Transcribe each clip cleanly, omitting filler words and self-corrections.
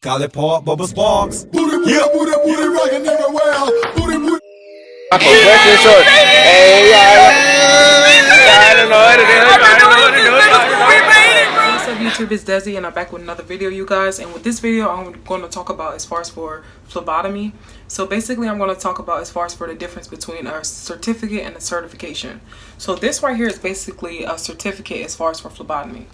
Call it Park Bubba Sparks. Booty, booty, booty, booty, rockin' everywhere. Booty, booty. What's up YouTube, it's Desi and I'm back with another video, you guys. And with this video I'm going to talk about as far as for phlebotomy. So basically I'm going to talk about as far as for the difference between a certificate and a certification. So this right here is basically a certificate as far as for phlebotomy.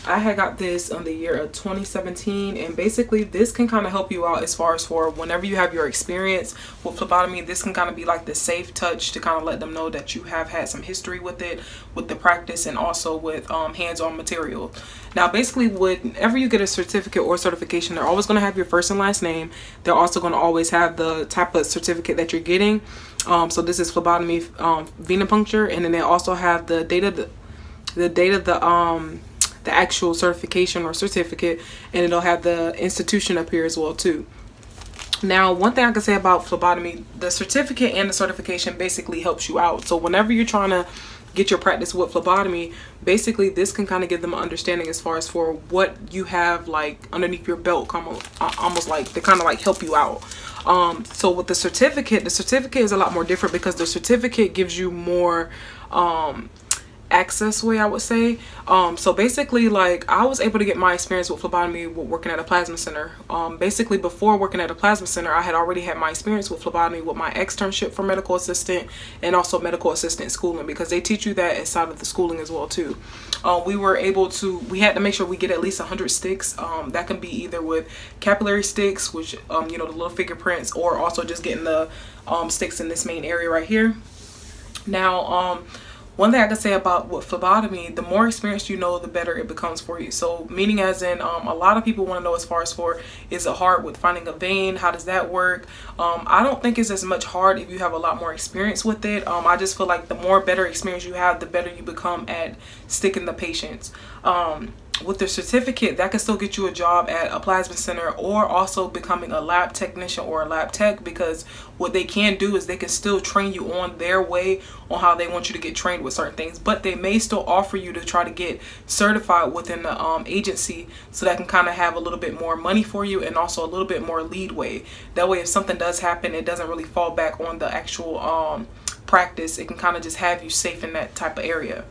I had got this in the year of 2017, and basically this can kind of help you out as far as for whenever you have your experience with phlebotomy. This can kind of be like the safe touch to kind of let them know that you have had some history with it, with the practice, and also with hands-on material. Now basically whenever you get a certificate or certification, they're always going to have your first and last name. They're also going to always have the type of certificate that you're getting. So this is phlebotomy, venipuncture, and then they also have the date of the actual certification or certificate, and it'll have the institution up here as well too. Now one thing I can say about phlebotomy, the certificate and the certification basically helps you out. So whenever you're trying to get your practice with phlebotomy, basically this can kind of give them an understanding as far as for what you have like underneath your belt, almost like they kind of like help you out. So with the certificate is a lot more different because the certificate gives you more access way, I would say. So basically, like, I was able to get my experience with phlebotomy with working at a plasma center. Basically before working at a plasma center, I had already had my experience with phlebotomy with my externship for medical assistant and also medical assistant schooling, because they teach you that inside of the schooling as well too. We had to make sure we get at least 100 sticks. That can be either with capillary sticks, which you know, the little fingerprints, or also just getting the sticks in this main area right here. Now one thing I can say about with phlebotomy, the more experience you know, the better it becomes for you. So meaning as in, a lot of people want to know as far as for, is it hard with finding a vein? How does that work? I don't think it's as much hard if you have a lot more experience with it. I just feel like the more better experience you have, the better you become at sticking the patients. With the certificate, that can still get you a job at a plasma center or also becoming a lab technician or a lab tech, because what they can do is they can still train you on their way on how they want you to get trained with certain things, but they may still offer you to try to get certified within the agency, so that can kind of have a little bit more money for you and also a little bit more leadway. That way if something does happen, it doesn't really fall back on the actual practice. It can kind of just have you safe in that type of area.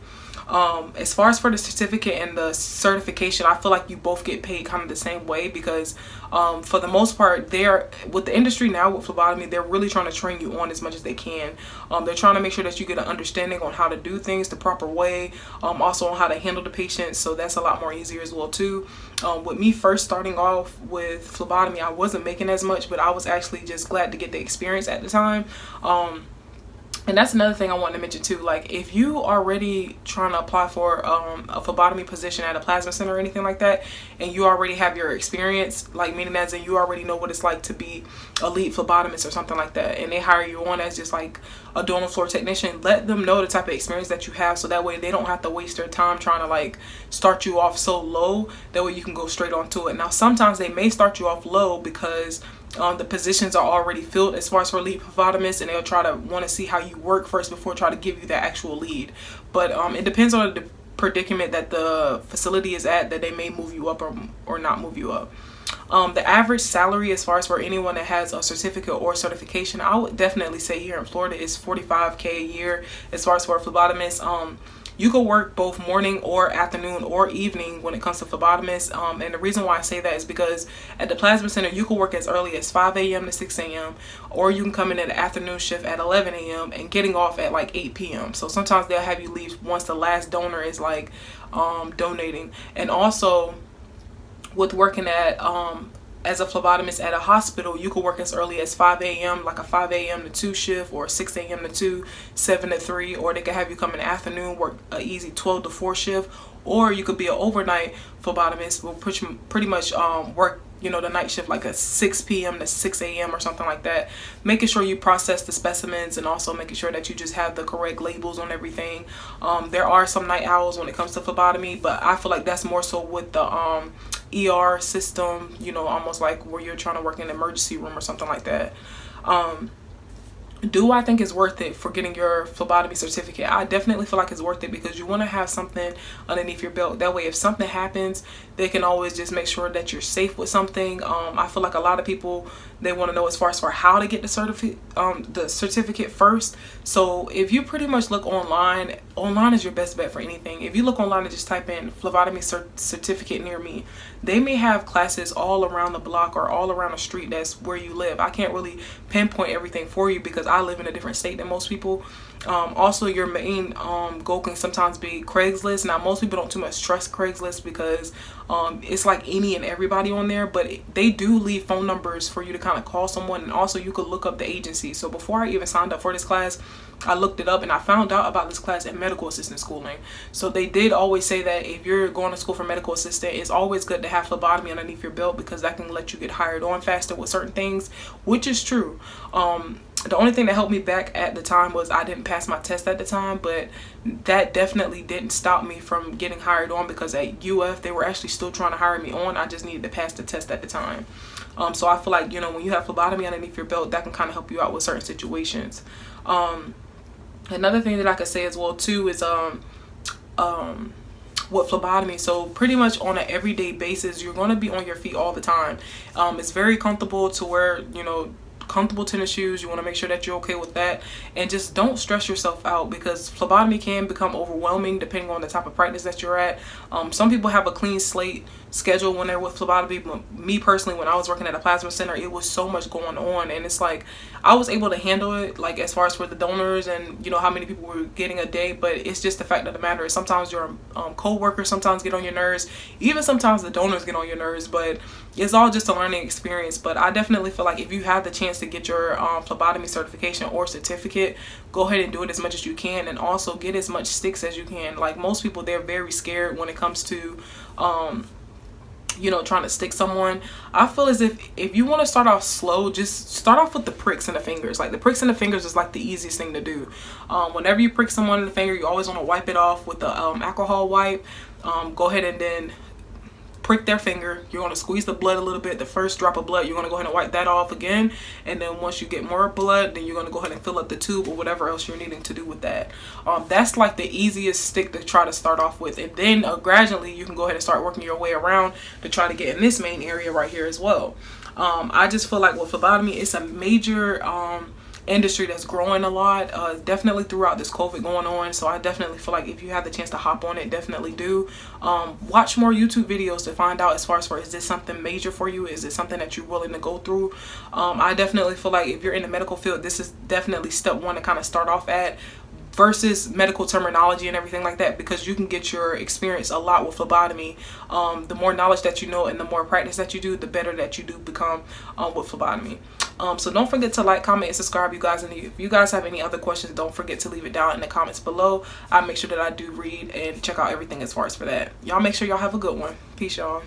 As far as for the certificate and the certification, I feel like you both get paid kind of the same way, because for the most part, they're with the industry now with phlebotomy, they're really trying to train you on as much as they can. They're trying to make sure that you get an understanding on how to do things the proper way, also on how to handle the patients, so that's a lot more easier as well too. With me first starting off with phlebotomy, I wasn't making as much, but I was actually just glad to get the experience at the time. And that's another thing I wanted to mention too. Like, if you are already trying to apply for a phlebotomy position at a plasma center or anything like that, and you already have your experience, like meaning as in you already know what it's like to be a lead phlebotomist or something like that, and they hire you on as just like a donor floor technician, let them know the type of experience that you have, so that way they don't have to waste their time trying to like start you off so low. That way you can go straight onto it. Now sometimes they may start you off low because the positions are already filled as far as for lead phlebotomists, and they'll try to want to see how you work first before try to give you the actual lead. But it depends on the predicament that the facility is at, that they may move you up or not move you up. The average salary as far as for anyone that has a certificate or certification, I would definitely say here in Florida is $45K a year as far as for a phlebotomist. You could work both morning or afternoon or evening when it comes to phlebotomists. And the reason why I say that is because at the plasma center, you could work as early as 5 a.m. to 6 a.m. or you can come in at an afternoon shift at 11 a.m. and getting off at like 8 p.m. So sometimes they'll have you leave once the last donor is like donating. And also with working at as a phlebotomist at a hospital, you could work as early as 5 a.m. like a 5 a.m. to 2 shift, or 6 a.m. to 2, 7 to 3, or they could have you come in the afternoon, work a easy 12 to 4 shift, or you could be an overnight phlebotomist, will pretty much work, you know, the night shift like a 6 p.m. to 6 a.m. or something like that, making sure you process the specimens and also making sure that you just have the correct labels on everything. There are some night owls when it comes to phlebotomy, but I feel like that's more so with the ER system, you know, almost like where you're trying to work in an emergency room or something like that. Do I think it's worth it for getting your phlebotomy certificate? I definitely feel like it's worth it because you want to have something underneath your belt. That way, if something happens, they can always just make sure that you're safe with something. I feel like a lot of people, they want to know as far as for how to get the certificate first. So if you pretty much look online is your best bet for anything. If you look online and just type in phlebotomy certificate near me, they may have classes all around the block or all around the street that's where you live. I can't really pinpoint everything for you because I live in a different state than most people. Also, your main goal can sometimes be Craigslist. Now, most people don't too much trust Craigslist because it's like any and everybody on there, but they do leave phone numbers for you to kind of call someone, and also you could look up the agency. So before I even signed up for this class, I looked it up and I found out about this class at medical assistant schooling. So they did always say that if you're going to school for medical assistant, it's always good to have phlebotomy underneath your belt because that can let you get hired on faster with certain things, which is true. The only thing that held me back at the time was I didn't pass my test at the time, but that definitely didn't stop me from getting hired on because at UF, they were actually still trying to hire me on. I just needed to pass the test at the time. So I feel like, when you have phlebotomy underneath your belt, that can kind of help you out with certain situations. Another thing that I could say as well too is with phlebotomy, so pretty much on an everyday basis you're going to be on your feet all the time. It's very comfortable to wear comfortable tennis shoes. You want to make sure that you're okay with that, and just don't stress yourself out because phlebotomy can become overwhelming depending on the type of practice that you're at. Some people have a clean slate schedule when they're with phlebotomy, but me personally, when I was working at a plasma center, it was so much going on, and it's like I was able to handle it, like as far as for the donors and how many people were getting a day. But it's just the fact of the matter is sometimes your co-workers sometimes get on your nerves, even sometimes the donors get on your nerves, but it's all just a learning experience. But I definitely feel like if you have the chance to get your phlebotomy certification or certificate, go ahead and do it as much as you can, and also get as much sticks as you can. Like most people, they're very scared when it comes to trying to stick someone. I feel as if you want to start off slow, just start off with the pricks in the fingers. Like the pricks in the fingers is like the easiest thing to do. Whenever you prick someone in the finger, you always want to wipe it off with the alcohol wipe. Go ahead and then prick their finger. You're going to squeeze the blood a little bit. The first drop of blood, you're going to go ahead and wipe that off again, and then once you get more blood, then you're going to go ahead and fill up the tube or whatever else you're needing to do with that. That's like the easiest stick to try to start off with, and then gradually you can go ahead and start working your way around to try to get in this main area right here as well. I just feel like with phlebotomy, it's a major industry that's growing a lot, definitely throughout this COVID going on. So I definitely feel like if you have the chance to hop on it, definitely do. Watch more YouTube videos to find out as far as for, is this something major for you? Is it something that you're willing to go through? I definitely feel like if you're in the medical field, this is definitely step one to kind of start off at, versus medical terminology and everything like that, because you can get your experience a lot with phlebotomy. The more knowledge that you know and the more practice that you do, the better that you do become with phlebotomy. So don't forget to like, comment, and subscribe, you guys. And if you guys have any other questions, don't forget to leave it down in the comments below. I'll make sure that I do read and check out everything as far as for that. Y'all make sure y'all have a good one. Peace, y'all.